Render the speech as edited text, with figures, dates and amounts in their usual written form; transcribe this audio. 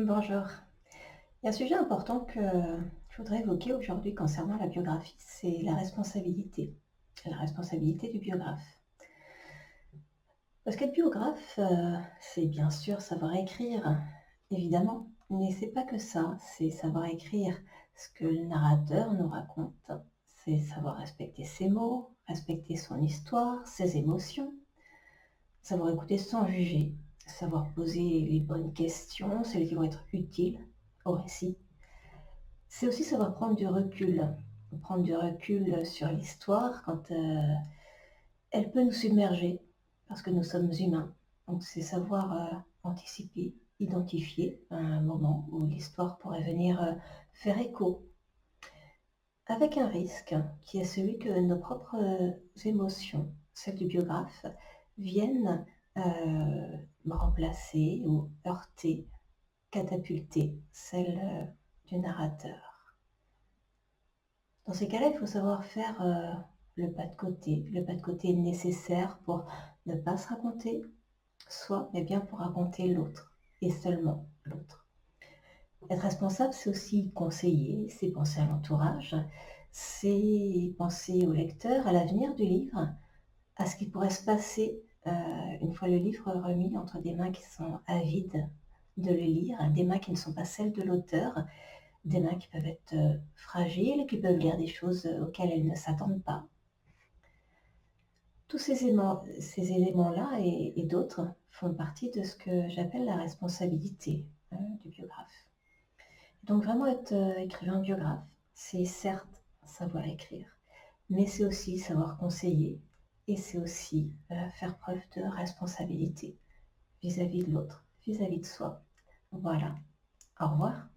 Bonjour. Il y a un sujet important que je voudrais évoquer aujourd'hui concernant la biographie, c'est la responsabilité du biographe. Parce qu'être biographe, c'est bien sûr savoir écrire, évidemment, mais c'est pas que ça, c'est savoir écrire ce que le narrateur nous raconte, c'est savoir respecter ses mots, respecter son histoire, ses émotions, savoir écouter sans juger, savoir poser les bonnes questions, celles qui vont être utiles au récit. C'est aussi savoir prendre du recul sur l'histoire quand elle peut nous submerger, parce que nous sommes humains. Donc c'est savoir anticiper, identifier un moment où l'histoire pourrait venir faire écho, avec un risque qui est celui que nos propres émotions, celles du biographe, viennent remplacer ou heurter, catapulter celles du narrateur. Dans ces cas-là, il faut savoir faire le pas de côté nécessaire pour ne pas se raconter soi, mais bien pour raconter l'autre, et seulement l'autre. Être responsable, c'est aussi conseiller, c'est penser à l'entourage, c'est penser au lecteur, à l'avenir du livre, à ce qui pourrait se passer une fois le livre remis entre des mains qui sont avides de le lire, des mains qui ne sont pas celles de l'auteur, des mains qui peuvent être fragiles, qui peuvent lire des choses auxquelles elles ne s'attendent pas. Tous ces éléments-là et d'autres font partie de ce que j'appelle la responsabilité du biographe. Donc vraiment être écrivain biographe, c'est certes savoir écrire, mais c'est aussi savoir conseiller et c'est aussi faire preuve de responsabilité vis-à-vis de l'autre, vis-à-vis de soi. Voilà. Au revoir.